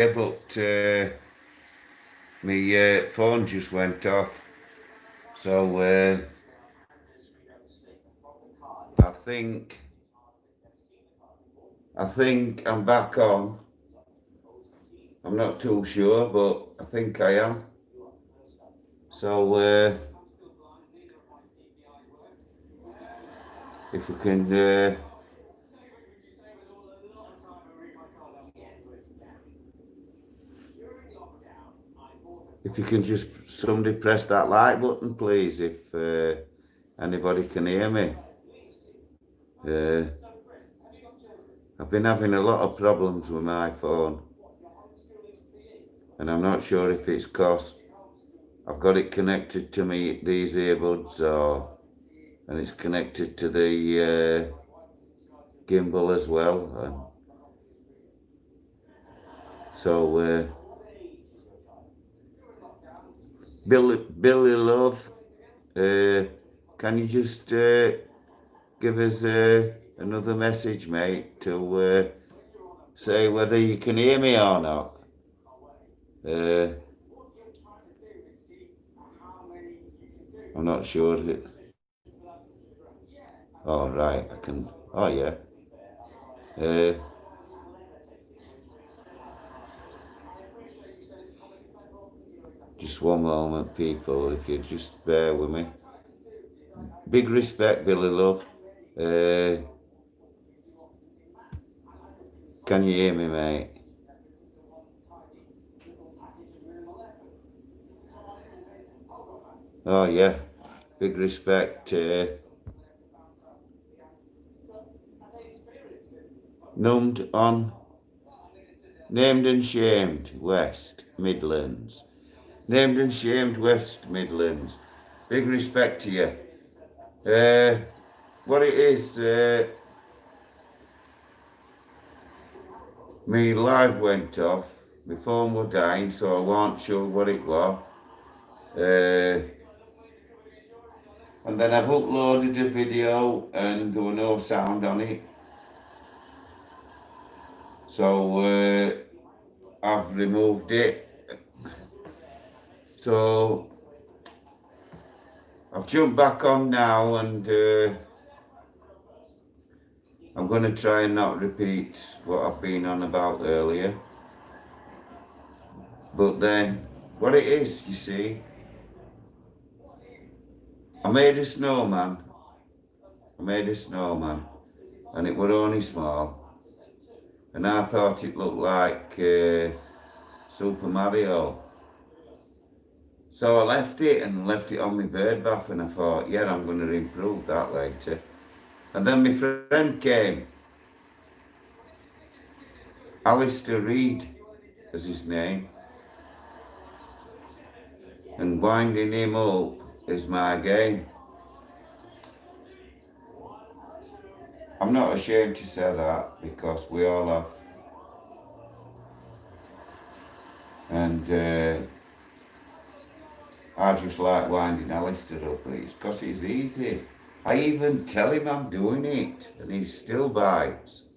Yeah, but my phone just went off. So I think I think I'm back on. I'm not too sure, but I think I am. So if we can, if you can just somebody press that like button, please. If anybody can hear me. Uh, I've been having a lot of problems with my phone, and I'm not sure if it's because I've got it connected to these earbuds, and it's connected to the gimbal as well. And so, Billy Love, can you just give us another message, mate, to say whether you can hear me or not? Uh, I'm not sure. Oh, right, I can. Oh, yeah. Uh, just one moment, people, if you just bear with me. Big respect, Billy Love. Can you hear me, mate? Oh, yeah. Big respect. Numbed on. Named and shamed, West Midlands. Named and shamed, West Midlands. Big respect to you. What it is, me live went off. My phone was dying, so I wasn't sure what it was. And then I've uploaded a video and there was no sound on it. So I've removed it. So I've jumped back on now and I'm going to try and not repeat what I've been on about earlier. But then, what it is, you see, I made a snowman. And it were only small. And I thought it looked like Super Mario. So I left it on my bird bath, and I thought, yeah, I'm going to improve that later. And then my friend came, Alistair Reed is his name, and winding him up is my game. I'm not ashamed to say that because we all have. And I just like winding Alistair up because it's easy. I even tell him I'm doing it and he still bites.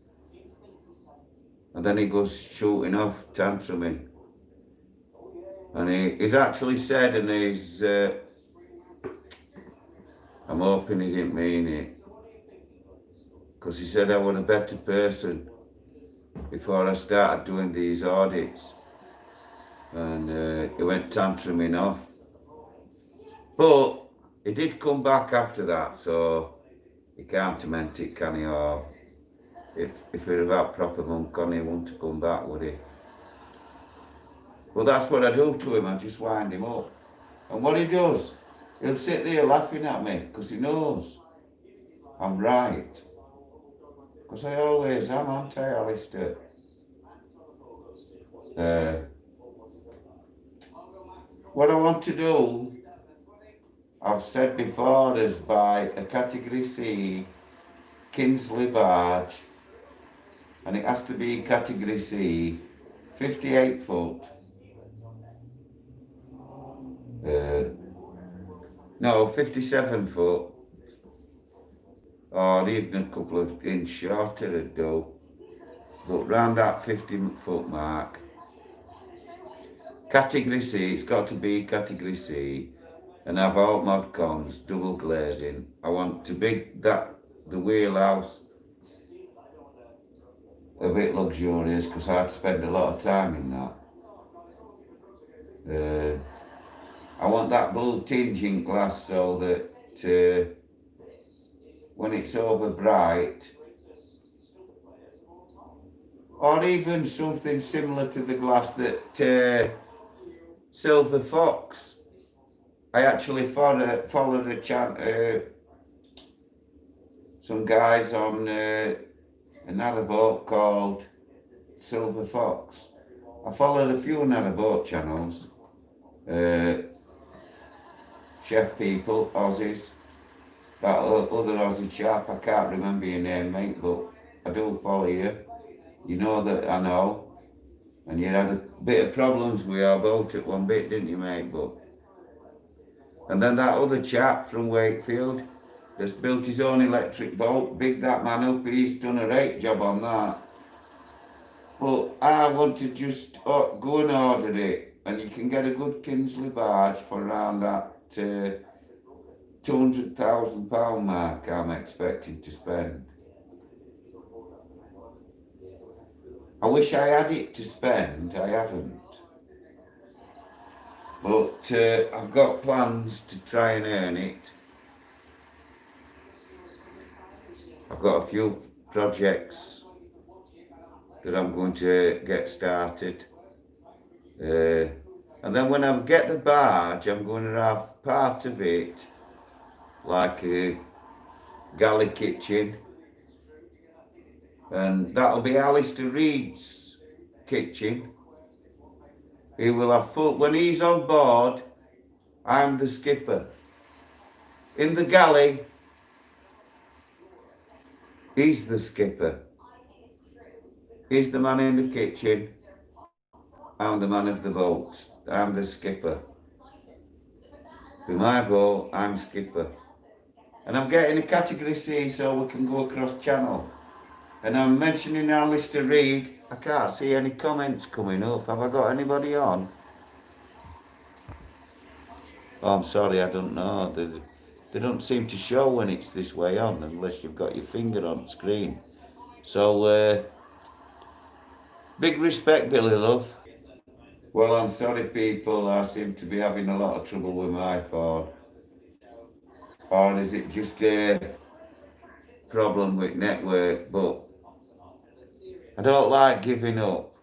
And then he goes shooting off, tantruming. And he's actually said, and I'm hoping he didn't mean it, because he said I was a better person before I started doing these audits. And he went tantruming off. But he did come back after that, so he can't amend it, can he? Or if he'd have had proper monk on, he wouldn't have come back, would he? Well, that's what I do to him, I just wind him up. And what he does, he'll sit there laughing at me, because he knows I'm right. Because I always am, aren't I, Alistair? What I want to do, I've said before, is buy a Category C Kinsley barge, and it has to be Category C, 58 foot. No, 57 foot. Or even a couple of inches shorter would do. But round that 50 foot mark. Category C, it's got to be category C. And have alt mod cons, double glazing. I want to make that, the wheelhouse, a bit luxurious because I'd spend a lot of time in that. I want that blue tinging glass so that when it's over bright, or even something similar to the glass that Silver Fox. I actually followed some guys on another boat called Silver Fox. I followed a few narrowboat channels, chef people, Aussies, that other Aussie chap, I can't remember your name, mate, but I do follow you. You know that I know. And you had a bit of problems with our boat at one bit, didn't you, mate? And then that other chap from Wakefield that's built his own electric boat, big that man up, he's done a great job on that. But I want to just go and order it, and you can get a good Kinsley barge for around that £200,000 mark I'm expecting to spend. I wish I had it to spend, I haven't. But I've got plans to try and earn it. I've got a few projects that I'm going to get started. And then when I get the barge, I'm going to have part of it like a galley kitchen. And that'll be Alistair Reed's kitchen. He will have full, when he's on board, I'm the skipper. In the galley, he's the skipper. He's the man in the kitchen. I'm the man of the boat. I'm the skipper. With my boat, I'm skipper. And I'm getting a category C so we can go across channel. And I'm mentioning Alistair Reed. I can't see any comments coming up. Have I got anybody on? Oh, I'm sorry, I don't know. They don't seem to show when it's this way on unless you've got your finger on screen. So, big respect, Billy Love. Well, I'm sorry, people. I seem to be having a lot of trouble with my phone. Or is it just a problem with network? But I don't like giving up.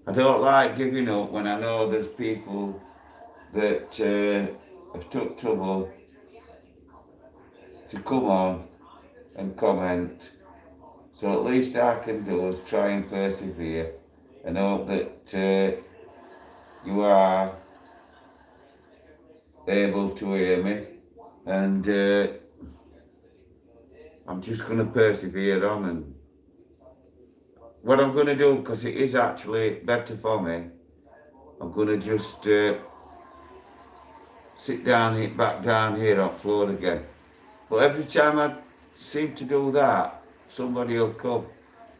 I don't like giving up when I know there's people that have took trouble to come on and comment. So at least I can do is try and persevere and hope that you are able to hear me. And I'm just going to persevere on, and what I'm going to do, because it is actually better for me, I'm going to just sit down back down here on floor again. But every time I seem to do that, somebody will come.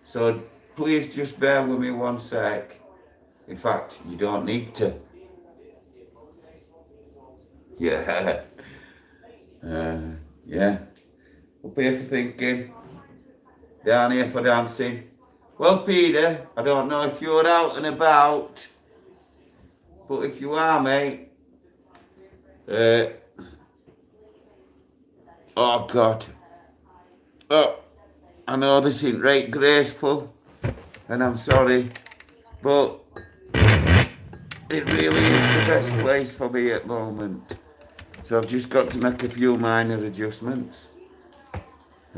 So please just bear with me one sec. In fact, you don't need to. Yeah. Yeah. Up here for thinking, down here for dancing. Well, Peter, I don't know if you're out and about, but if you are, mate, oh God, oh, I know this isn't right graceful, and I'm sorry, but it really is the best place for me at the moment. So I've just got to make a few minor adjustments.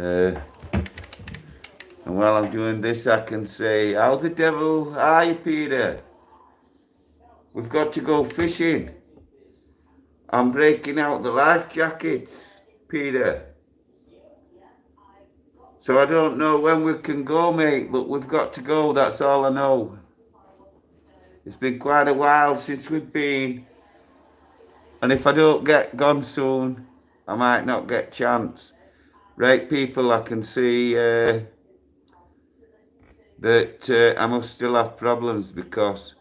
And while I'm doing this, I can say, how the devil are you, Peter? We've got to go fishing. I'm breaking out the life jackets, Peter. So I don't know when we can go, mate, but we've got to go, that's all I know. It's been quite a while since we've been. And if I don't get gone soon, I might not get chance. Right, people, I can see that I must still have problems because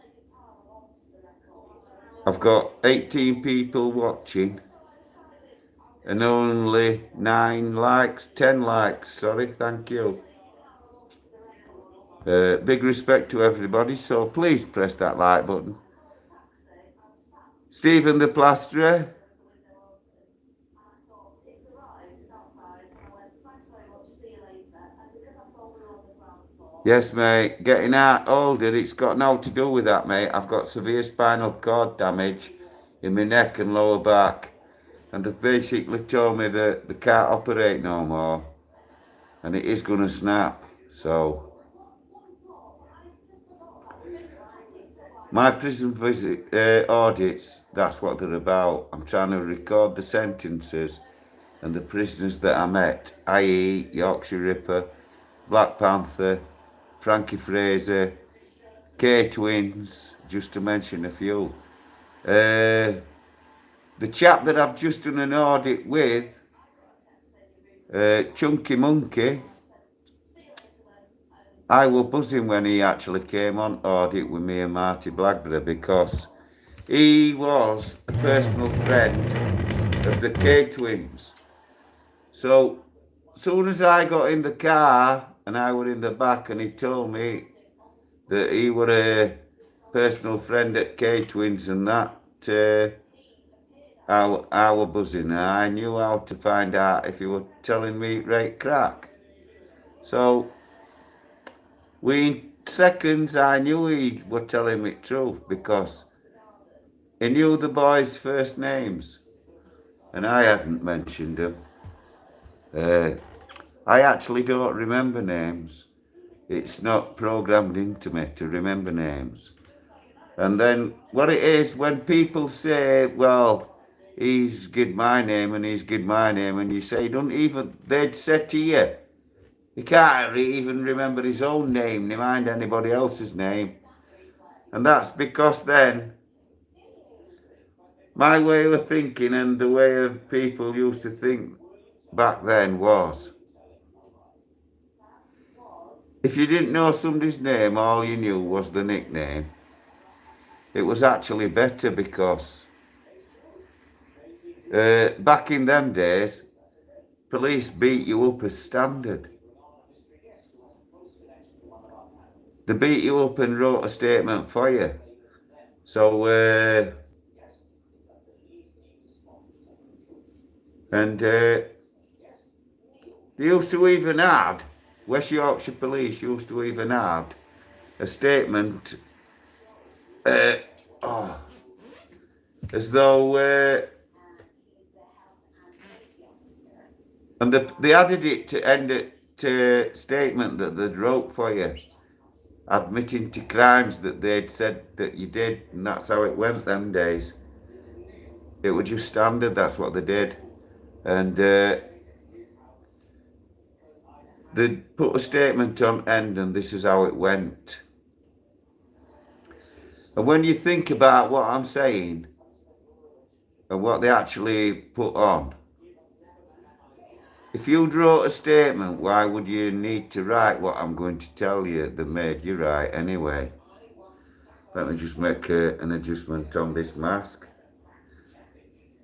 I've got 18 people watching and only 9 likes, 10 likes, sorry, thank you. Big respect to everybody, so please press that like button. Stephen the Plasterer. Yes, mate, getting out older, it's got no to do with that, mate. I've got severe spinal cord damage in my neck and lower back. And they've basically told me that they can't operate no more. And it is going to snap, so... My prison visit audits, that's what they're about. I'm trying to record the sentences and the prisoners that I met, i.e. Yorkshire Ripper, Black Panther, Frankie Fraser, K-Twins, just to mention a few. The chap that I've just done an audit with, Chunky Monkey, I was buzzing when he actually came on audit with me and Marty Blackberry because he was a personal friend of the K-Twins. So, as soon as I got in the car and I were in the back and he told me that he were a personal friend at K-Twins and that, I were buzzing. I knew how to find out if he were telling me right crack. So, within seconds, I knew he were telling me the truth because he knew the boys' first names and I hadn't mentioned them. I actually don't remember names. It's not programmed into me to remember names. And then what it is, when people say, well, he's given my name and he's given my name, and you say, don't even, they'd say to you, he can't even remember his own name, never mind anybody else's name. And that's because then, my way of thinking and the way of people used to think back then was, if you didn't know somebody's name, all you knew was the nickname. It was actually better because back in them days, police beat you up as standard. They beat you up and wrote a statement for you. So, they used to even add, West Yorkshire Police used to even add a statement as though, and they added it to end it to statement that they'd wrote for you, admitting to crimes that they'd said that you did, and that's how it went them days. It was just standard, that's what they did. And they'd put a statement on end, and this is how it went. And when you think about what I'm saying and what they actually put on, if you'd wrote a statement, why would you need to write what I'm going to tell you that made you write anyway? Let me just make an adjustment on this mask.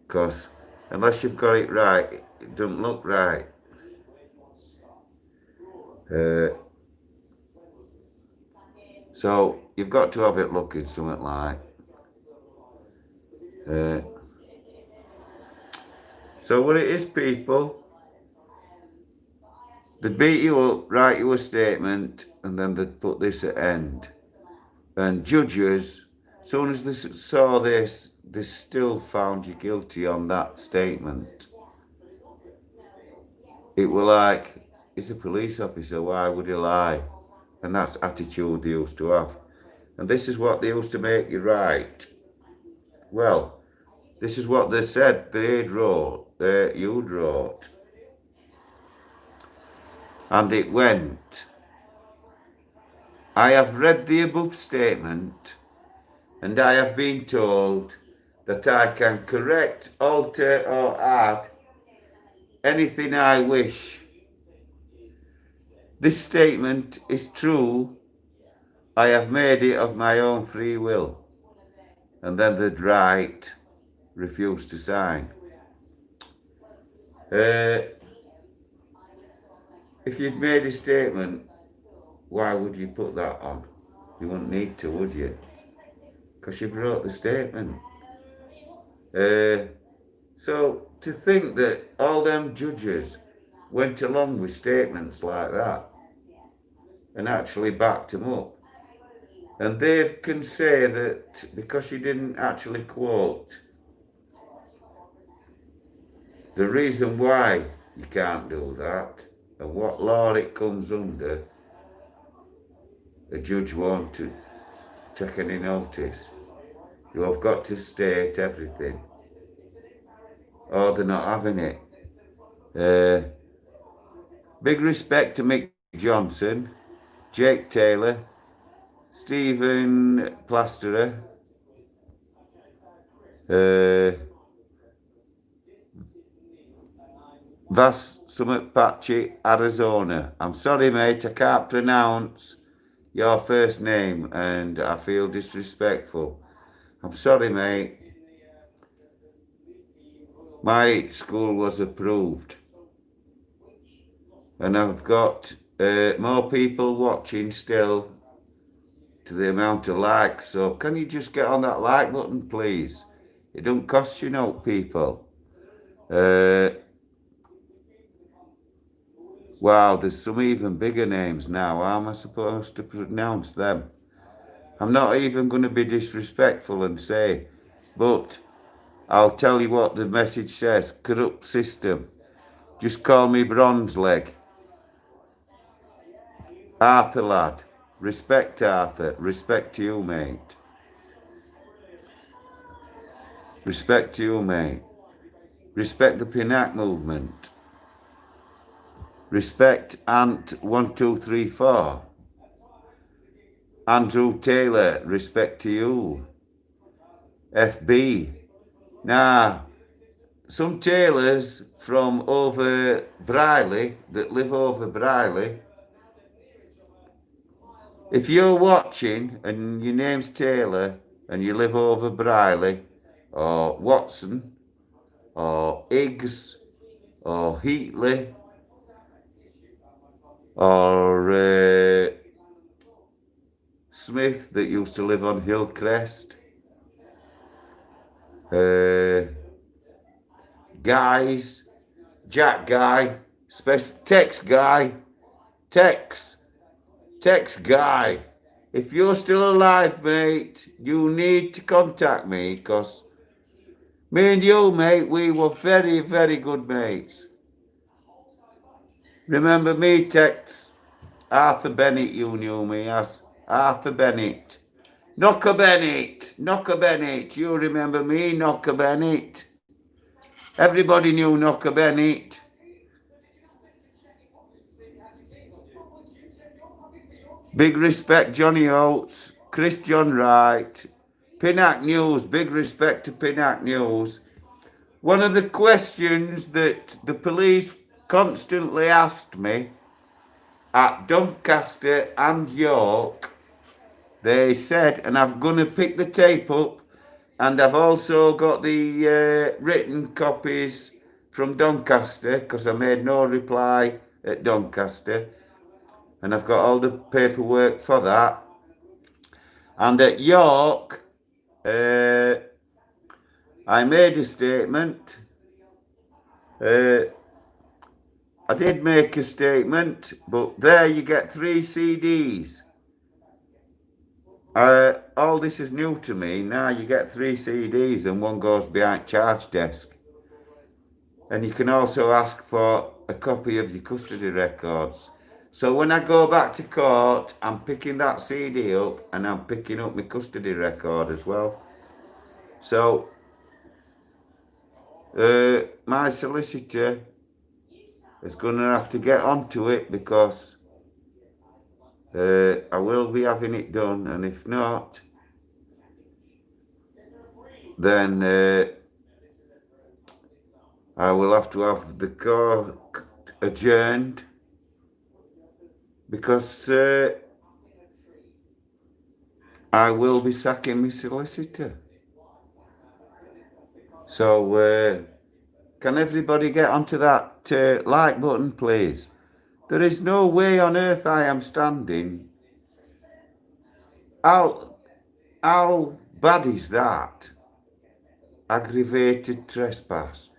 Because unless you've got it right, it doesn't look right. So you've got to have it looking something like. So what it is, people, they'd beat you up, write you a statement, and then they'd put this at end. And judges, as soon as they saw this, they still found you guilty on that statement. It were like, he's a police officer, why would he lie? And that's attitude they used to have. And this is what they used to make you write. Well, this is what they said you'd wrote. And it went, I have read the above statement, and I have been told that I can correct, alter, or add anything I wish. This statement is true. I have made it of my own free will. and then they'd write, refuse to sign. If you'd made a statement, why would you put that on? You wouldn't need to, would you? Because you've wrote the statement. So to think that all them judges went along with statements like that and actually backed them up, and they can say that because you didn't actually quote the reason why you can't do that and what law it comes under, a judge won't take any notice. You have got to state everything, or they're not having it. Big respect to Mick Johnson, Jake Taylor, Stephen Plasterer, Vas Summit Arizona. I'm sorry, mate, I can't pronounce your first name and I feel disrespectful. I'm sorry, mate. My school was approved. And I've got more people watching still to the amount of likes. So can you just get on that like button, please? It don't cost you no, people. Wow, there's some even bigger names now. How am I supposed to pronounce them? I'm not even going to be disrespectful and say, but I'll tell you what the message says. Corrupt system. Just call me Bronze Leg. Arthur lad. Respect Arthur. Respect to you, mate. Respect to you, mate. Respect the Pinnack movement. Respect Ant 1234. Andrew Taylor, respect to you. FB. Now, some tailors from over Briley, that live over Briley, if you're watching and your name's Taylor and you live over Briley, or Watson, or Higgs, or Heatley, or Smith that used to live on Hillcrest, Guys, Jack Guy, Tex Guy, Tex Guy. If you're still alive, mate, you need to contact me, because me and you, mate, we were very, very good mates. Remember me, Tex? Arthur Bennett, you knew me as Arthur Bennett. Knocker Bennett, you remember me, Knocker Bennett? Everybody knew Knocker Bennett. Big respect, Johnny Oates, Chris John Wright, Pinnack News, big respect to Pinnack News. One of the questions that the police constantly asked me at Doncaster and York, they said, and I'm going to pick the tape up, and I've also got the written copies from Doncaster, because I made no reply at Doncaster, and I've got all the paperwork for that. And at York, I made a statement. I did make a statement, but there you get 3 CDs. All this is new to me. Now you get 3 CDs and one goes behind charge desk. And you can also ask for a copy of your custody records. So when I go back to court, I'm picking that CD up and I'm picking up my custody record as well. So my solicitor is going to have to get onto it, because I will be having it done, and if not, then I will have to have the court adjourned, because I will be sacking my solicitor. So can everybody get onto that like button, please? There is no way on earth I am standing. How bad is that? Aggravated trespass.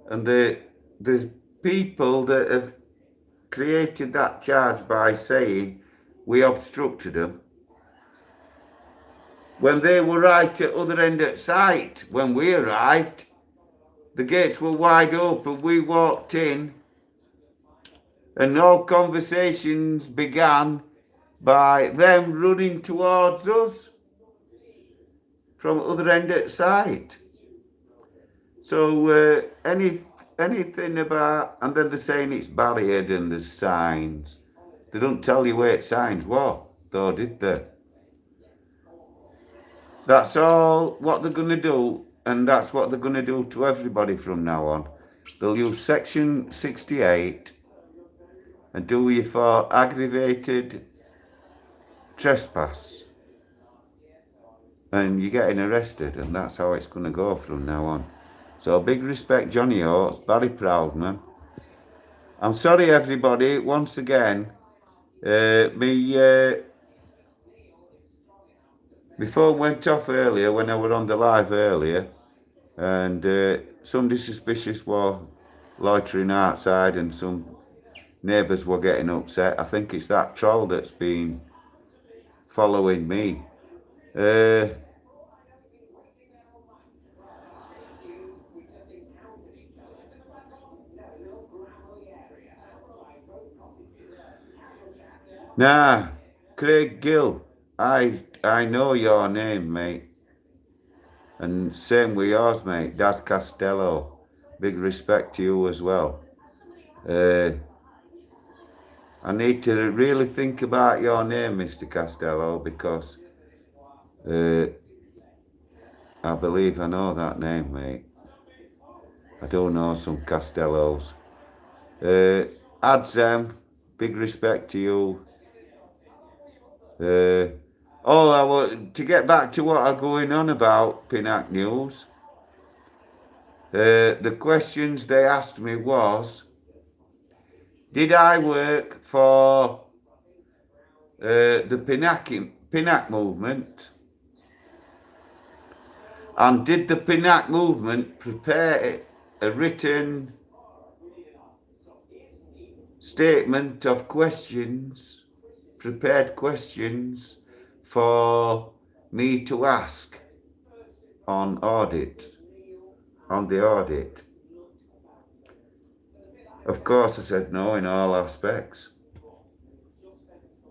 And the people that have created that charge by saying we obstructed them, when they were right at other end of site, when we arrived, the gates were wide open, we walked in, and all conversations began by them running towards us from other end of site. So anything about, and then they're saying it's barriered and there's signs. They don't tell you where signs were, though, did they? That's all what they're going to do, and that's what they're going to do to everybody from now on. They'll use section 68 and do you for aggravated trespass. And you're getting arrested, and that's how it's going to go from now on. So big respect, Johnny Oates, Barry Proudman. I'm sorry, everybody, once again. My phone went off earlier when I were on the live earlier, and somebody suspicious was loitering outside, and some neighbours were getting upset. I think it's that troll that's been following me. Nah, Craig Gill, I know your name, mate. And same with yours, mate, Daz Costello. Big respect to you as well. I need to really think about your name, Mr. Costello, because I believe I know that name, mate. I don't know some Costellos. Adzem, big respect to you. To get back to what I'm going on about Pinnack News, the questions they asked me was, did I work for the Pinnack movement? And did the Pinnack movement prepare a written statement of questions, prepared questions for me to ask on the audit? Of course, I said no in all aspects.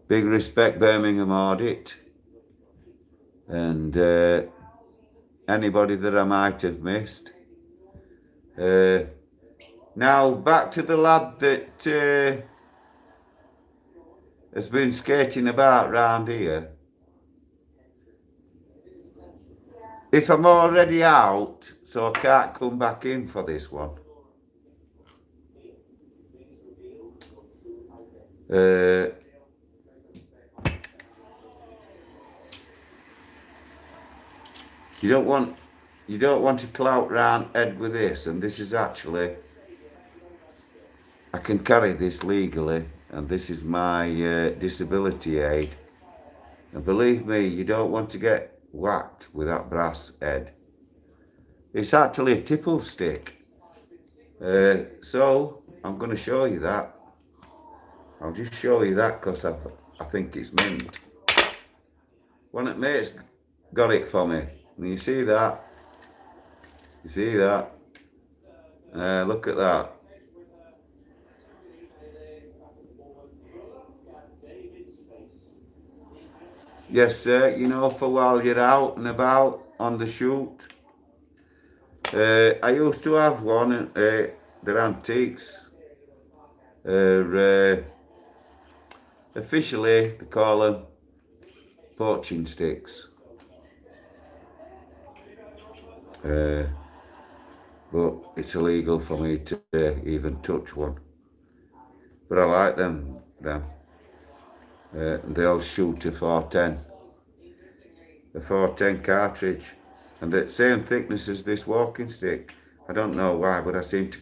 Big respect, Birmingham Audit, and anybody that I might have missed. Now, back to the lad that has been skating about round here. If I'm already out, so I can't come back in for this one. You don't want to clout round Ed with this, and this is actually, I can carry this legally, and this is my disability aid. And believe me, you don't want to get whacked with that brass, Ed. It's actually a tipple stick. So I'm going to show you that. I'll just show you that because I think it's mint. One of mates got it for me. And you see that? You see that? Look at that. Yes, sir, you know, for while you're out and about on the shoot. I used to have one, they're antiques. Officially, they call them poaching sticks. But it's illegal for me to even touch one. But I like them. They'll shoot a 410. A 410 cartridge. and the same thickness as this walking stick. I don't know why, but I seem to.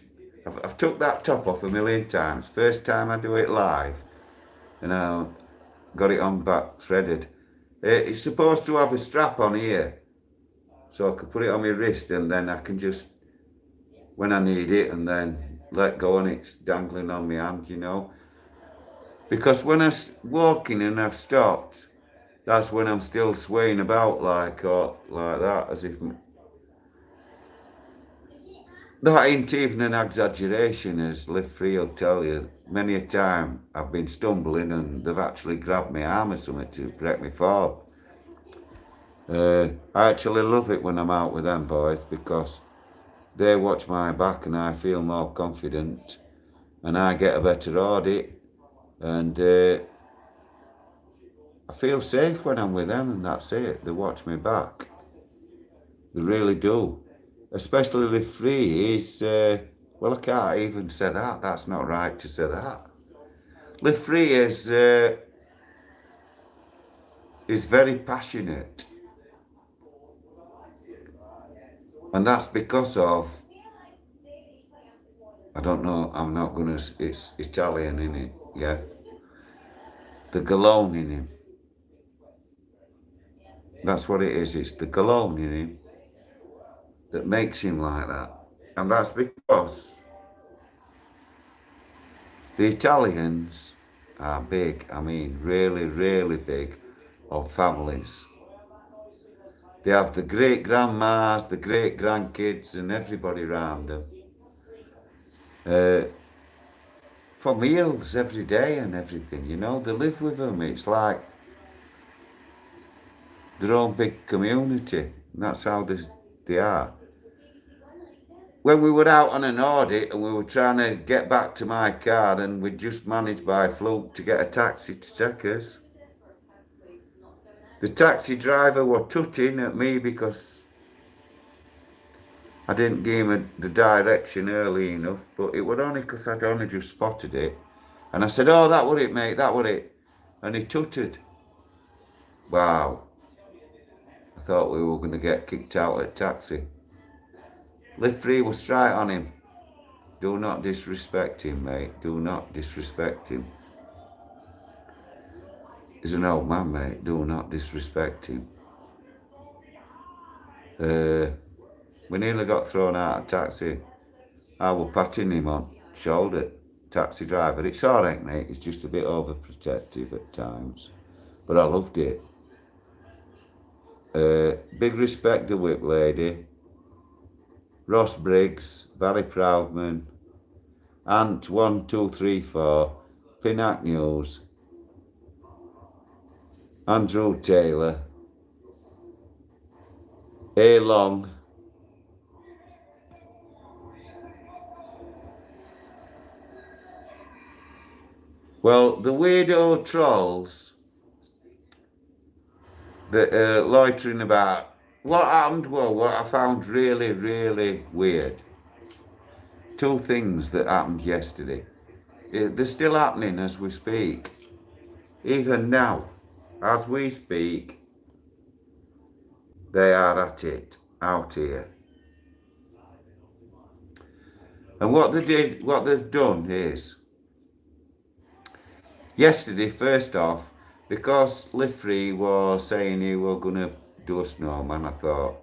I've took that top off a million times. First time I do it live, and I got it on back threaded. It's supposed to have a strap on here, so I could put it on my wrist, and then I can just, when I need it, and then let go, and it's dangling on my hand, you know. Because when I'm walking and I've stopped, that's when I'm still swaying about like that, as if that ain't even an exaggeration, as Live Free will tell you. Many a time I've been stumbling and they've actually grabbed my arm or something to break me fall. I actually love it when I'm out with them boys, because they watch my back and I feel more confident and I get a better audit, and I feel safe when I'm with them, and that's it. They watch me back. They really do. Especially Live Free is, well, I can't even say that. That's not right to say that. Live Free is very passionate. And that's because of, I don't know, I'm not going to, it's Italian in it, yeah? The galone in him. That's what it is. It's the galone in him that makes him like that. And that's because the Italians are big, I mean, really, really big, of families. They have the great grandmas, the great grandkids, and everybody around them. For meals every day and everything, you know, they live with them. It's like their own big community. And that's how they are. When we were out on an audit and we were trying to get back to my car, and we just managed by fluke to get a taxi to take us, the taxi driver was tutting at me because I didn't give him the direction early enough, but it was only because I'd only just spotted it. And I said, "Oh, that were it, mate, that were it." And he tutted. Wow. I thought we were going to get kicked out at taxi. Live Free was straight on him. Do not disrespect him, mate. Do not disrespect him. He's an old man, mate. Do not disrespect him. We nearly got thrown out of taxi. I was patting him on shoulder, taxi driver. It's all right, mate. It's just a bit overprotective at times. But I loved it. Big respect to Whip Lady, Ross Briggs, Barry Proudman, Ant 1234, Pinnack News, Andrew Taylor, A Long, well, the weirdo trolls that are loitering about. What happened? Well, what I found really, really weird. Two things that happened yesterday. They're still happening as we speak. Even now, as we speak, they are at it out here. And what they've done is, yesterday, first off, because Live Free was saying he were going to do a snowman, I thought,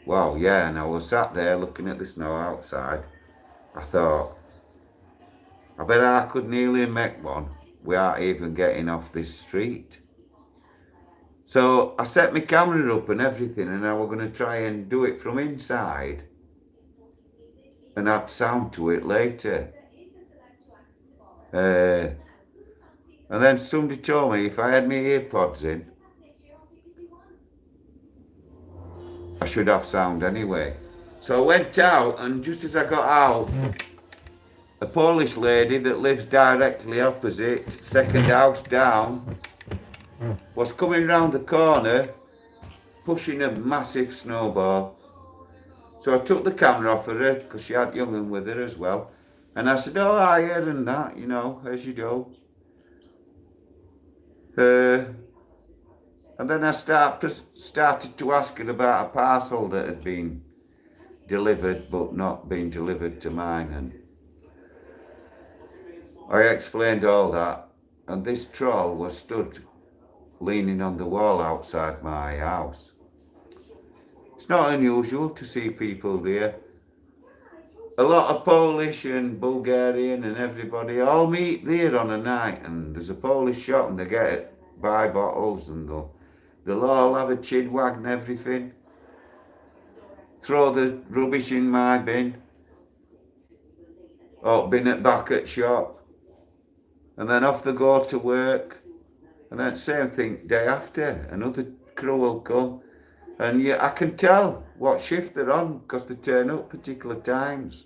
wow, yeah, and I was sat there looking at the snow outside. I thought, I bet I could nearly make one without even getting off this street. So I set my camera up and everything, and I was going to try and do it from inside and add sound to it later. And then somebody told me if I had my earpods in, I should have sound anyway. So I went out, and just as I got out, a Polish lady that lives directly opposite, second house down, was coming round the corner pushing a massive snowball. So I took the camera off of her, because she had young'un with her as well, and I said, "Oh, I hear and that, you know, as you do." And then I started to ask her about a parcel that had been delivered but not been delivered to mine, and I explained all that, and this troll was stood leaning on the wall outside my house. It's not unusual to see people there. A lot of Polish and Bulgarian and everybody all meet there on a night, and there's a Polish shop and they buy bottles, and they'll all have a chinwag and everything. Throw the rubbish in my bin, or bin at back at shop, and then off they go to work. And then same thing day after, another crew will come, and I can tell what shift they're on because they turn up particular times.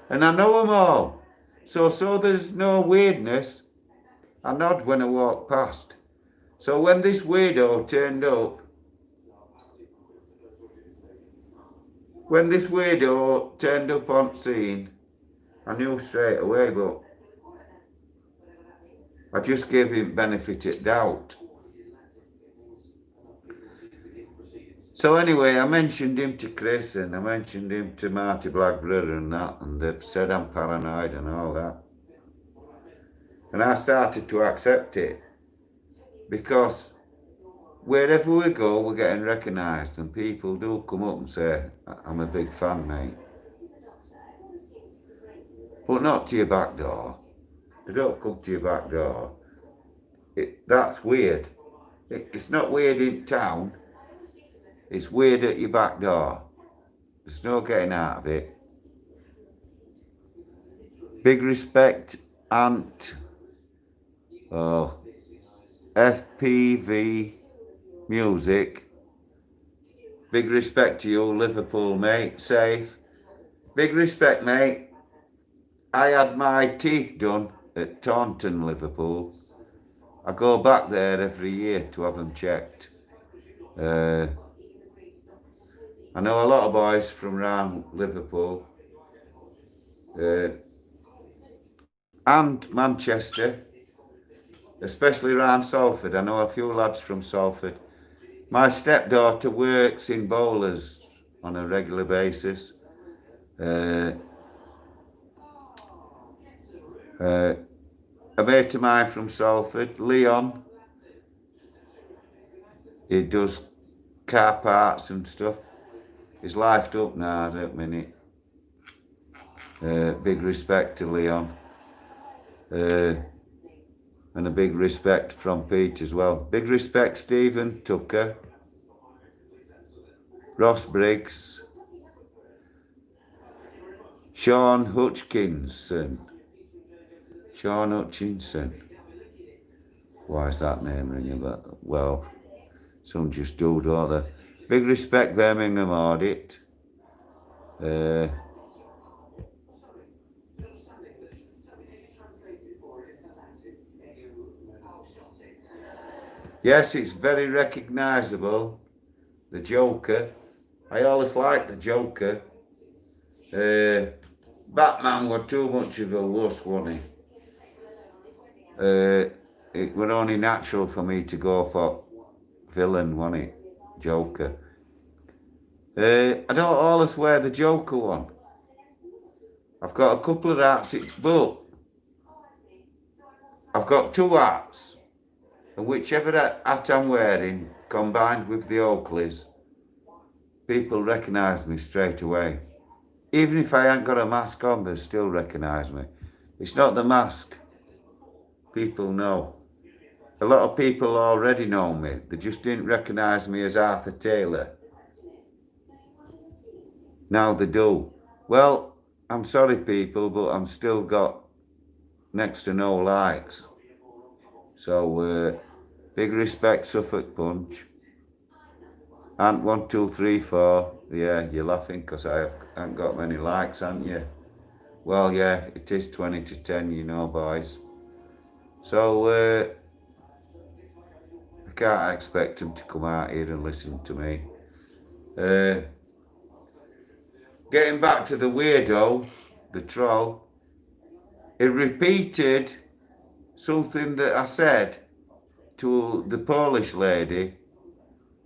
And I know them all, so there's no weirdness. I nod when I walk past. So when this weirdo turned up, on scene, I knew straight away, but I just gave him benefit of doubt. So anyway, I mentioned him to Chris and I mentioned him to Marty Blackburn and that, and they've said I'm paranoid and all that. And I started to accept it because wherever we go, we're getting recognised, and people do come up and say, I'm a big fan, mate. But not to your back door. They don't come to your back door. That's weird. It's not weird in town. It's weird at your back door. There's no getting out of it. Big respect, Ant. Oh, FPV Music. Big respect to you, Liverpool, mate. Safe. Big respect, mate. I had my teeth done at Taunton, Liverpool. I go back there every year to have them checked. I know a lot of boys from around Liverpool and Manchester, especially around Salford. I know a few lads from Salford. My stepdaughter works in Bowlers on a regular basis. A mate of mine from Salford, Leon, he does car parts and stuff. He's lifed up now at a minute. Big respect to Leon. And a big respect from Pete as well. Big respect Stephen Tucker, Ross Briggs, Sean Hutchinson. Why is that name ringing? But well, some just do, don't they? Big respect Birmingham Audit. Yes, it's very recognisable. The Joker. I always liked the Joker. Batman were too much of a wuss, wasn't he? It was only natural for me to go for villain, wasn't it? Joker. I don't always wear the Joker one. I've got a couple of hats, but I've got two hats, and whichever hat I'm wearing, combined with the Oakleys, people recognise me straight away. Even if I ain't got a mask on, they still recognise me. It's not the mask. People know. A lot of people already know me. They just didn't recognise me as Arthur Taylor. Now they do. Well, I'm sorry people, but I'm still got next to no likes. So, big respect Suffolk Punch. And 1, 2, 3, 4. Yeah, you're laughing because I haven't got many likes, haven't you? Well, yeah, it is 20 to 10, you know, boys. So, I can't expect them to come out here and listen to me. Getting back to the weirdo, the troll, he repeated something that I said to the Polish lady,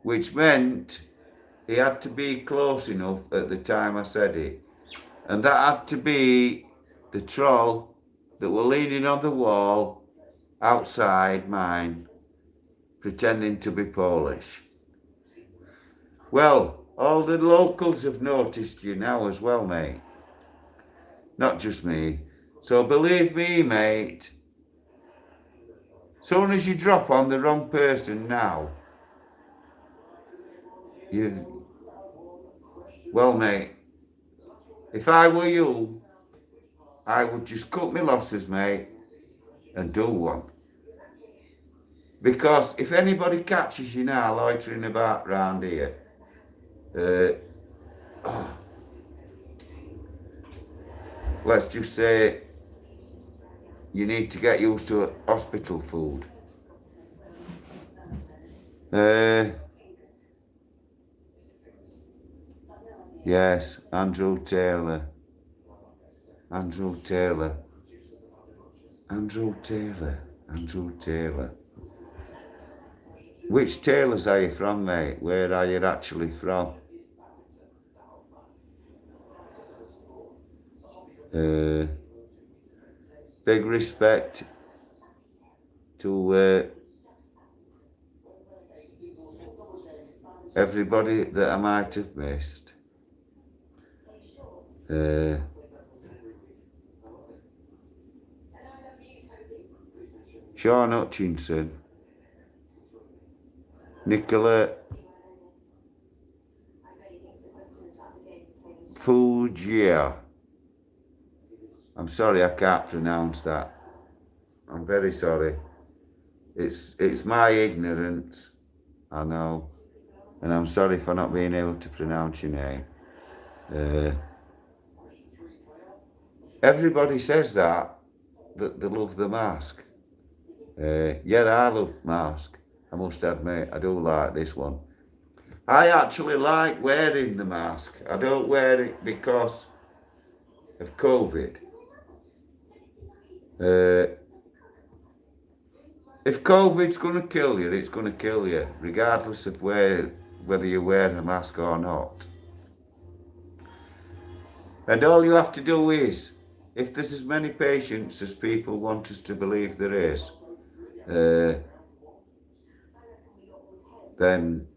which meant he had to be close enough at the time I said it. And that had to be the troll that were leaning on the wall outside mine, pretending to be Polish. Well, all the locals have noticed you now as well, mate. Not just me. So believe me, mate, soon as you drop on the wrong person now, well, mate, if I were you, I would just cut my losses, mate, and do one. Because if anybody catches you now loitering about round here, let's just say you need to get used to hospital food. Yes, Andrew Taylor. Which Taylors are you from, mate? Where are you actually from? Big respect to everybody that I might have missed. Sean Hutchinson, Nicola Fugia. I'm sorry, I can't pronounce that. I'm very sorry. It's my ignorance, I know, and I'm sorry for not being able to pronounce your name. Everybody says that they love the mask. Yeah, I love mask. I must admit, I do like this one. I actually like wearing the mask. I don't wear it because of COVID. If COVID's going to kill you, it's going to kill you, regardless of whether you wear a mask or not. And all you have to do is, if there's as many patients as people want us to believe there is, then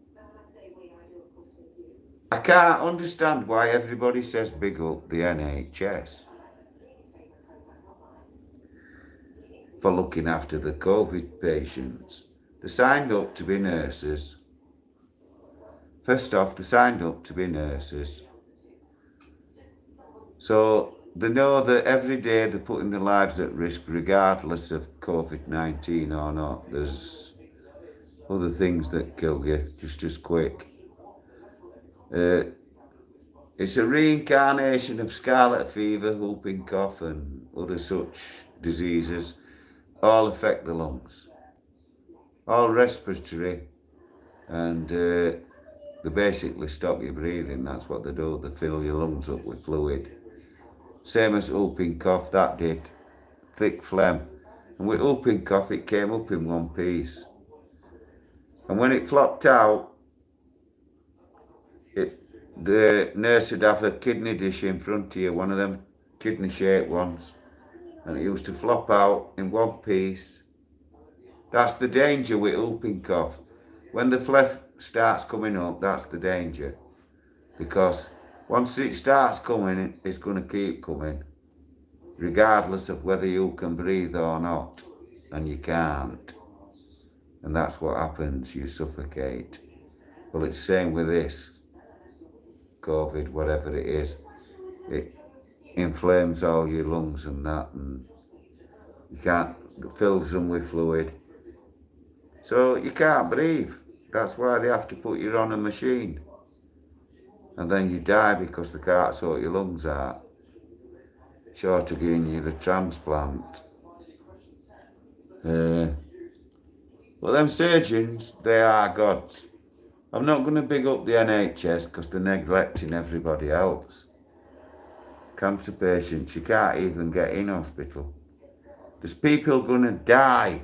I can't understand why everybody says big up the NHS for looking after the COVID patients. They signed up to be nurses. First off, they signed up to be nurses. So they know that every day they're putting their lives at risk regardless of COVID-19 or not. There's other things that kill you just as quick. It's a reincarnation of scarlet fever, whooping cough and other such diseases. All affect the lungs. All respiratory, and they basically stop your breathing. That's what they do. They fill your lungs up with fluid. Same as whooping cough, that did. Thick phlegm. And with whooping cough, it came up in one piece. And when it flopped out, the nurse would have a kidney dish in front of you, one of them kidney-shaped ones. And it used to flop out in one piece. That's the danger with whooping cough. When the phlegm starts coming up, that's the danger. Because once it starts coming, it's going to keep coming, regardless of whether you can breathe or not. And you can't. And that's what happens, you suffocate. Well, it's the same with this. COVID, whatever it is. It inflames all your lungs and that, and it fills them with fluid. So you can't breathe. That's why they have to put you on a machine. And then you die because they can't sort your lungs out. Short of giving you the transplant. But them surgeons, they are gods. I'm not going to big up the NHS because they're neglecting everybody else. Cancer patients, you can't even get in hospital. There's people going to die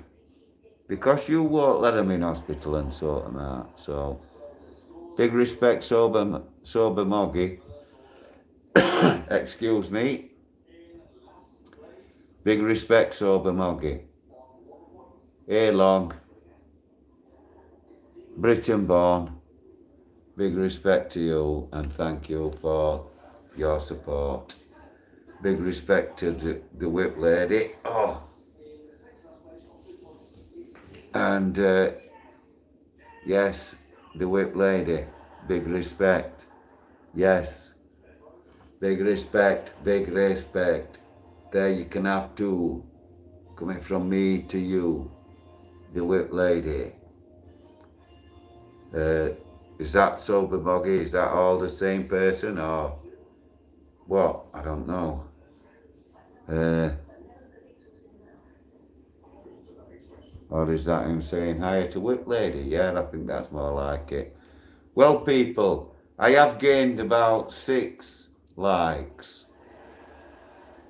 because you won't let them in hospital and sort them out. So, big respect, sober Moggy. Excuse me. Big respect, sober Moggy. Hey, Long. Britain born. Big respect to you and thank you for your support. Big respect to the whip lady. Oh. And yes, the whip lady. Big respect. Yes. Big respect. Big respect. There you can have two. Coming from me to you. The whip lady. Is that sober Boggy? Is that all the same person or what? I don't know. Or is that him saying hi to whip lady? Yeah, I think that's more like it. Well, people, I have gained about 6 likes.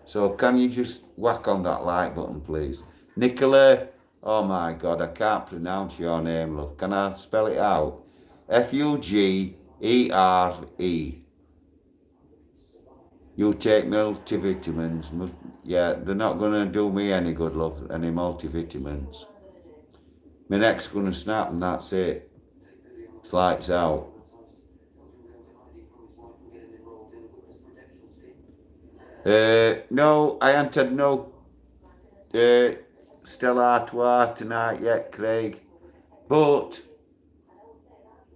So can you just whack on that like button, please? Nicola, oh my God, I can't pronounce your name, love. Can I spell it out? Fugere. You take multivitamins. Yeah, they're not going to do me any good, love, any multivitamins. My neck's going to snap and that's it. It's lights out. No, I ain't had no Stella Artois tonight yet, Craig. But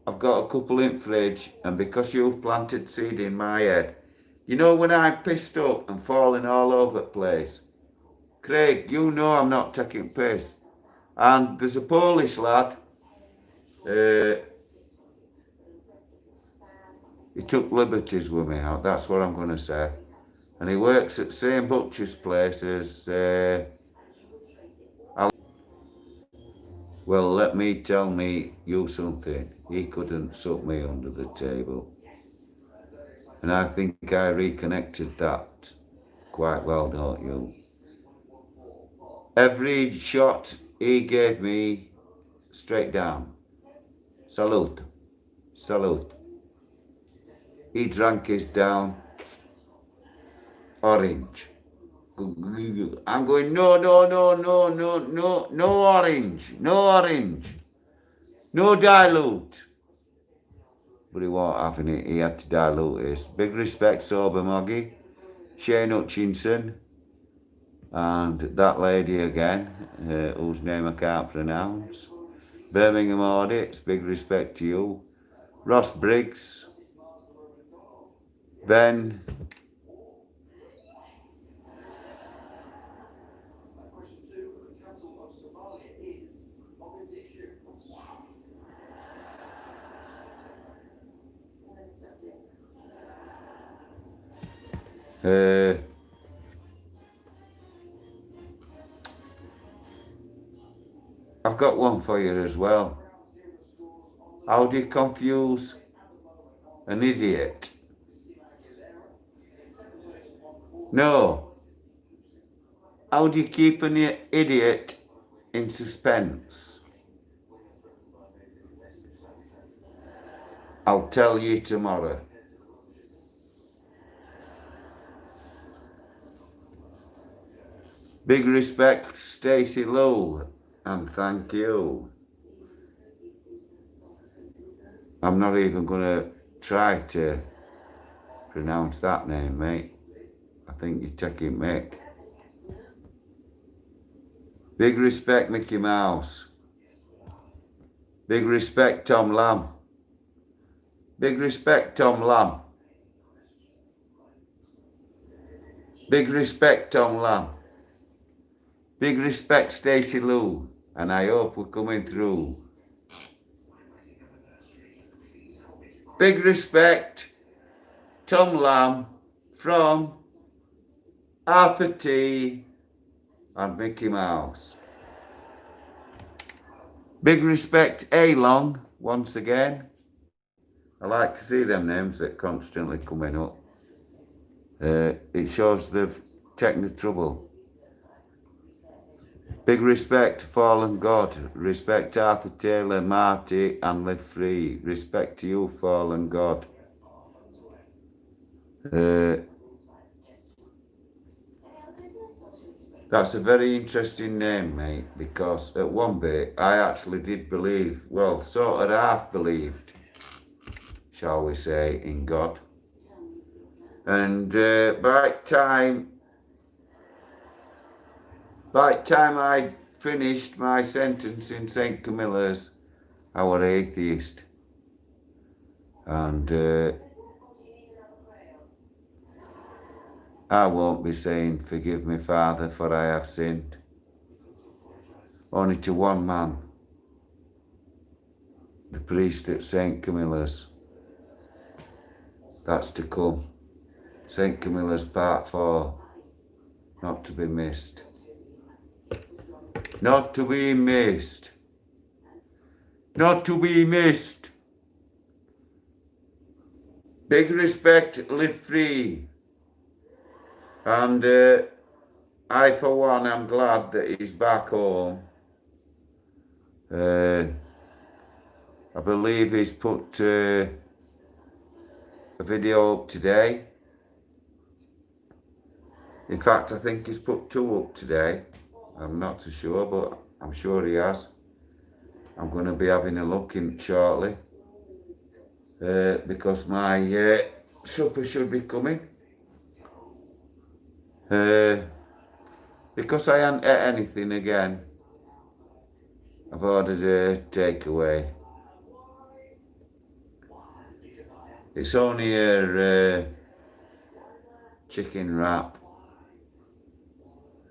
I've got a couple in fridge, and because you've planted seed in my head, you know when I'm pissed up and falling all over the place, Craig, you know I'm not taking piss. And there's a Polish lad, he took liberties with me, that's what I'm going to say. And he works at the same butcher's place as, well, let me tell you something. He couldn't suck me under the table. And I think I reconnected that quite well, don't you? Every shot he gave me, straight down. Salute. Salute. He drank his down. Orange. I'm going, no orange. No orange. No dilute. But he wasn't having it. He had to dilute his. Big respect, Sober Moggy. Shane Hutchinson. And that lady again, whose name I can't pronounce. Birmingham Audits, big respect to you. Ross Briggs. Ben. I've got one for you as well. How do you confuse an idiot? No. How do you keep an idiot in suspense? I'll tell you tomorrow. Big respect, Stacey Lou, and thank you. I'm not even going to try to pronounce that name, mate. I think you're taking mick. Big respect, Mickey Mouse. Big respect, Tom Lamb. Big respect, Tom Lamb. Big respect, Tom Lamb. Big respect, Stacey Lou. And I hope we're coming through. Big respect, Tom Lamb from Harper T and Mickey Mouse. Big respect, A-Long, once again. I like to see them names that constantly coming up. It shows they've taken the trouble. Big respect to Fallen God. Respect Arthur Taylor, Marty, and Live Free. Respect to you, Fallen God. That's a very interesting name, mate, because at one bit I actually did believe, well, sort of half believed, shall we say, in God. And by the time I finished my sentence in St. Camilla's, I was atheist. And I won't be saying, forgive me, Father, for I have sinned. Only to one man, the priest at St. Camilla's. That's to come. St. Camilla's Part 4, not to be missed. Not to be missed. Not to be missed. Big respect, Live Free. And I, for one, am glad that he's back home. I believe he's put a video up today. In fact, I think he's put 2 up today. I'm not so sure, but I'm sure he has. I'm going to be having a look in shortly. Because my supper should be coming. Because I haven't ate anything again, I've ordered a takeaway. It's only a chicken wrap,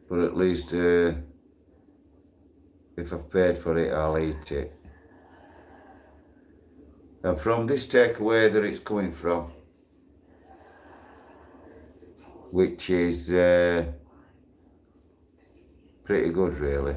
but at least if I've paid for it, I'll eat it. And from this takeaway that it's coming from, which is pretty good, really.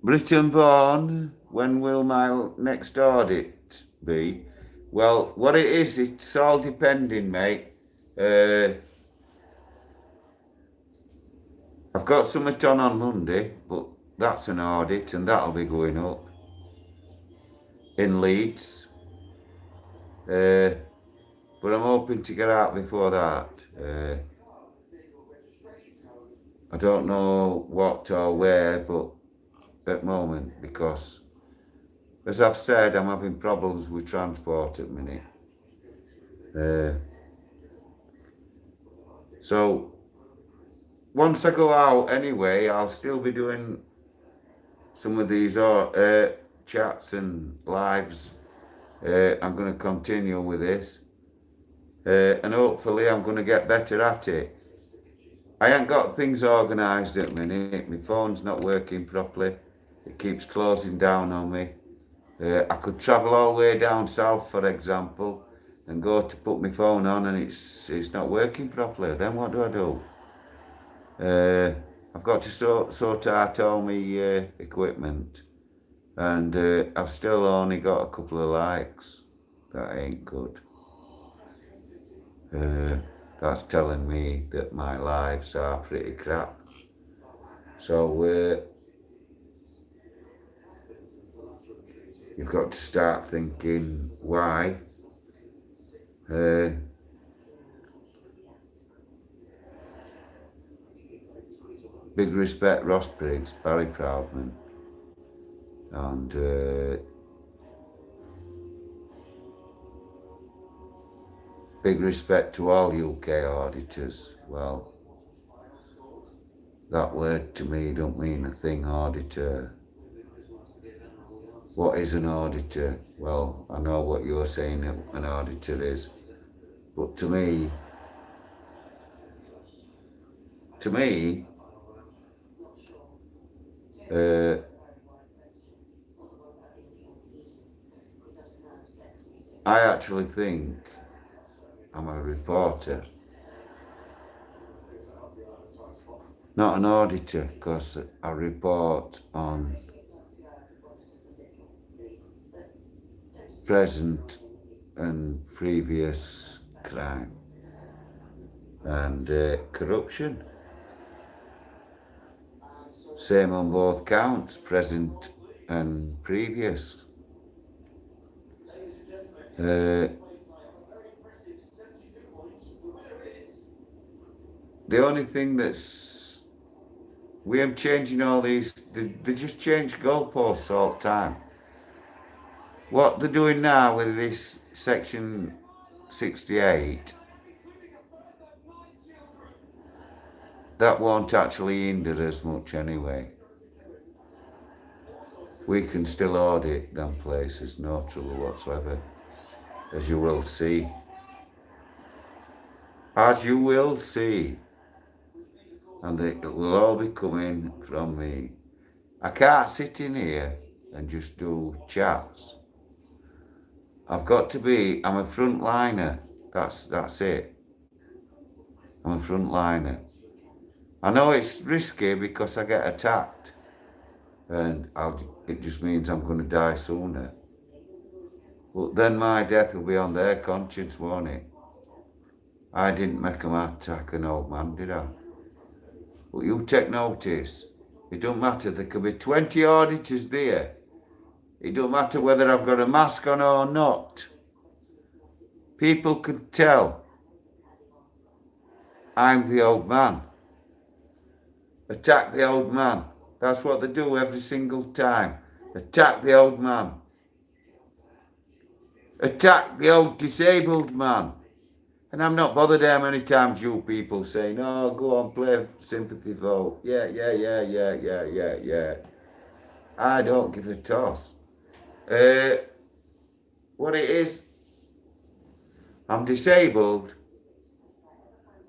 Britain born, when will my next audit be? Well, what it is, it's all depending, mate. I've got something on Monday, but that's an audit and that'll be going up in Leeds. But I'm hoping to get out before that. I don't know what or where, but at the moment, because as I've said, I'm having problems with transport at the minute. So once I go out anyway, I'll still be doing some of these chats and lives. I'm going to continue with this. And hopefully I'm going to get better at it. I ain't got things organised at the minute. My phone's not working properly. It keeps closing down on me. I could travel all the way down south, for example, and go to put my phone on and it's not working properly. Then what do? I've got to sort out all my equipment. And I've still only got a couple of likes. That ain't good. That's telling me that my lives are pretty crap. So you've got to start thinking why. Big respect, Ross Briggs, Barry Proudman, and big respect to all UK auditors. Well, that word to me don't mean a thing, auditor. What is an auditor? Well, I know what you're saying an auditor is, but to me, I actually think I'm a reporter, not an auditor, because I report on present and previous crime. and corruption. Same on both counts, present and previous. The only thing that's... We am changing all these... They just change goalposts all the time. What they're doing now with this Section 68, that won't actually hinder us much anyway. We can still audit them places, no trouble whatsoever, as you will see. As you will see. And it will all be coming from me. I can't sit in here and just do chats. I've got to be... I'm a frontliner. That's it. I'm a frontliner. I know it's risky because I get attacked. And it just means I'm going to die sooner. But then my death will be on their conscience, won't it? I didn't make them attack an old man, did I? But you take notice. It don't matter. There could be 20 auditors there. It don't matter whether I've got a mask on or not. People could tell I'm the old man. Attack the old man. That's what they do every single time. Attack the old man. Attack the old disabled man. And I'm not bothered how many times you people say, no, go on, play sympathy vote. Yeah. I don't give a toss. What it is, I'm disabled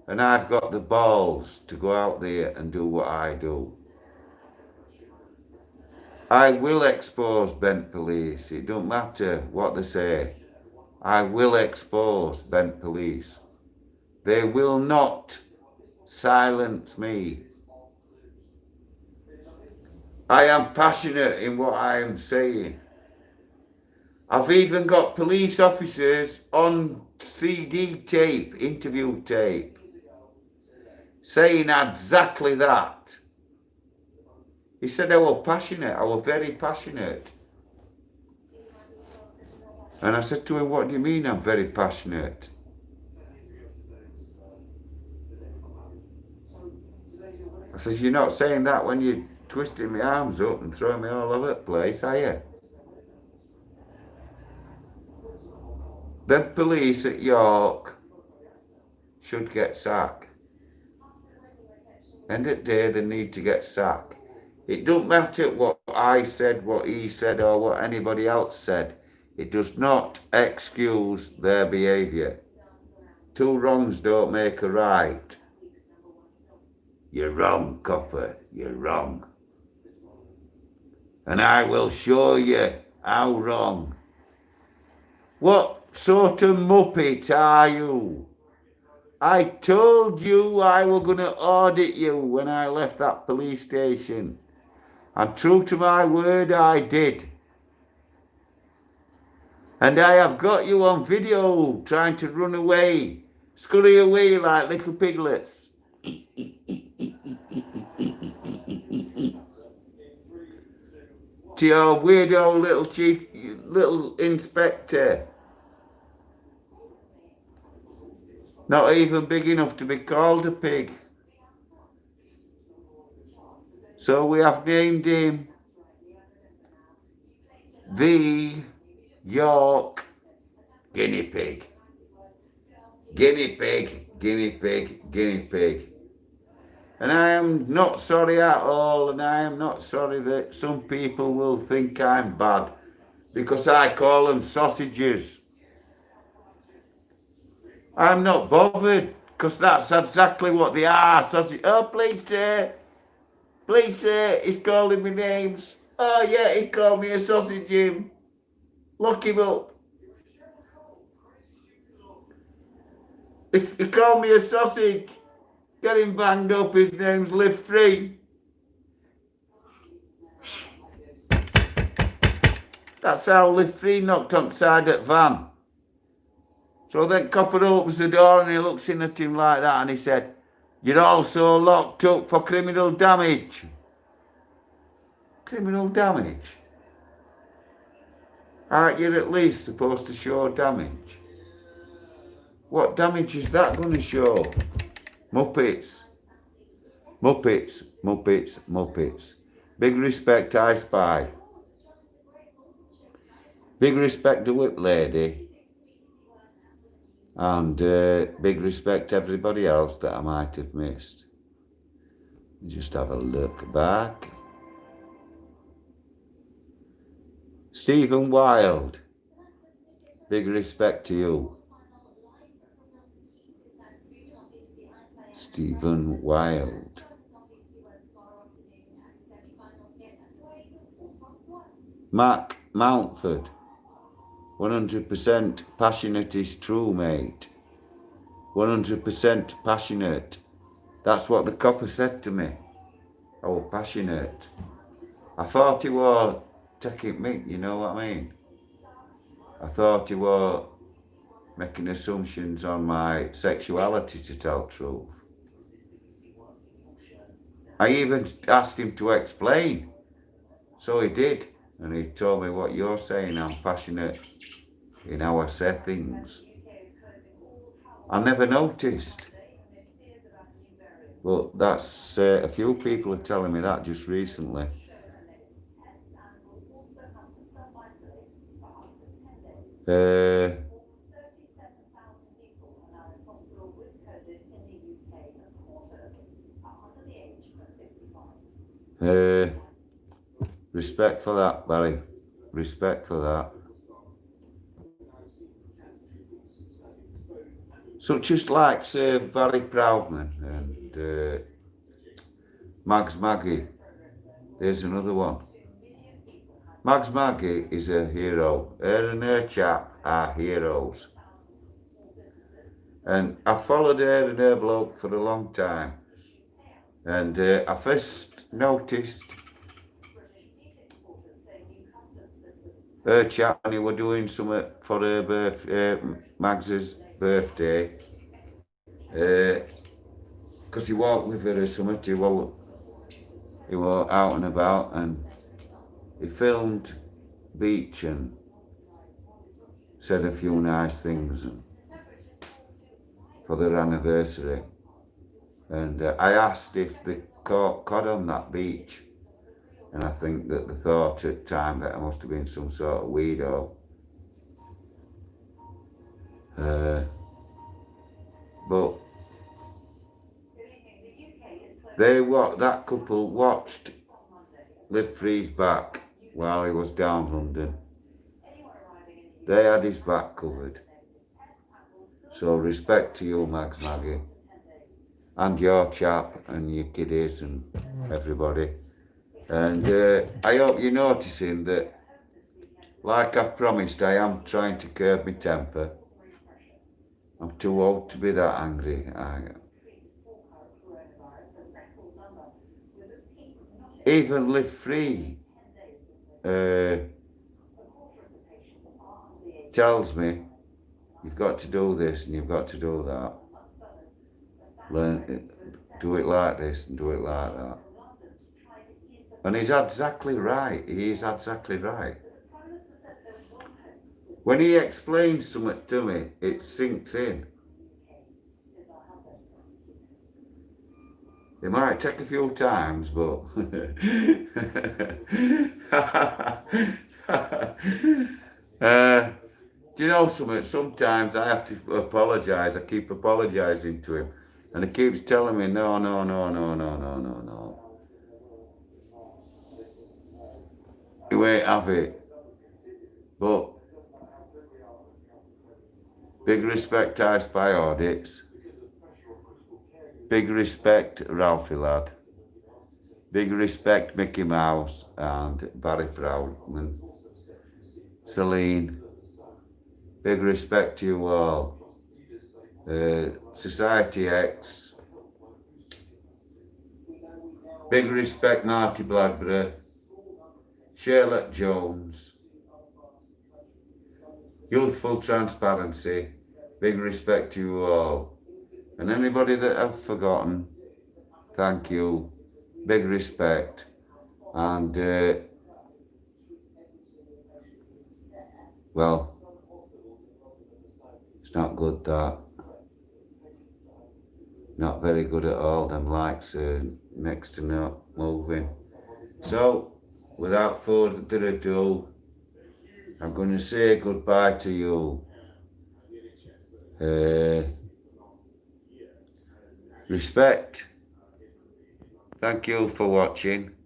and I've got the balls to go out there and do what I do. I will expose bent police. It don't matter what they say. I will expose bent police. They will not silence me. I am passionate in what I am saying. I've even got police officers on CD tape, interview tape, saying exactly that. He said I was passionate. I was very passionate. And I said to him, what do you mean I'm very passionate? I says, you're not saying that when you're twisting my arms up and throwing me all over the place, are you? The police at York should get sacked. End of the day, they need to get sacked. It don't matter what I said, what he said, or what anybody else said. It does not excuse their behaviour. Two wrongs don't make a right. You're wrong, copper. You're wrong. And I will show you how wrong. What sort of muppet are you? I told you I was going to audit you when I left that police station. And true to my word, I did. And I have got you on video trying to run away, scurry away like little piglets. To your weirdo little chief, little inspector. Not even big enough to be called a pig. So we have named him the York Guinea Pig. Guinea pig, guinea pig, guinea pig. And I am not sorry at all, and I am not sorry that some people will think I'm bad, because I call them sausages. I'm not bothered, because that's exactly what they are, sausage. Oh, please, sir, he's calling me names. Oh, yeah, he called me a sausage, Jim. Lock him up. If he called me a sausage, get him banged up, his name's Live Free. That's how Live Free knocked on the side of the van. So then copper opens the door and he looks in at him like that and he said, "You're also locked up for criminal damage." Criminal damage? Aren't you at least supposed to show damage? What damage is that going to show? Muppets. Muppets, Muppets, Muppets. Big respect, I Spy. Big respect to Whip Lady. And big respect to everybody else that I might have missed. Just have a look back. Stephen Wilde. Big respect to you. Stephen Wilde. Mac Mountford. 100% passionate is true, mate. 100% passionate. That's what the copper said to me. Oh, passionate. I thought he was taking me, you know what I mean? I thought he was making assumptions on my sexuality, to tell truth. I even asked him to explain. So he did. And he told me what you're saying, I'm passionate in how I say things. I never noticed. But that's, a few people are telling me that just recently. Respect for that, Barry. Respect for that. Such as like Barry Proudman and Mags Maggie. There's another one. Mags Maggie is a hero. Her and her chap are heroes. And I followed her and her bloke for a long time. And I first noticed her chap and he were doing something for her Mags's birthday. Because he walked with her or something. He were out and about and he filmed beach and said a few nice things for their anniversary. And I asked if they caught cod on that beach. And I think that they thought at the time that I must have been some sort of weirdo. But that couple watched Liv Freeze back while he was down London. They had his back covered. So respect to you, Mags Maggie. And your chap and your kiddies and everybody. And I hope you're noticing that, like I've promised, I am trying to curb my temper. I'm too old to be that angry. Even Live Free tells me, you've got to do this and you've got to do that. Learn it, do it like this and do it like that. And he's exactly right. He is exactly right. When he explains something to me, it sinks in. It might take a few times, but do you know something? Sometimes I have to apologise. I keep apologising to him. And he keeps telling me, no. He won't have it. But big respect, I Spy Audits. Big respect, Ralphie Lad. Big respect, Mickey Mouse and Barry Proudman. Celine. Big respect to you all. Society X. Big respect, Marty Bladbury. Charlotte Jones. Youthful Transparency. Big respect to you all. And anybody that I've forgotten, thank you. Big respect. And, well, it's not good that. Not very good at all. Them lights are next to not moving. So, without further ado, I'm going to say goodbye to you. Respect. Thank you for watching.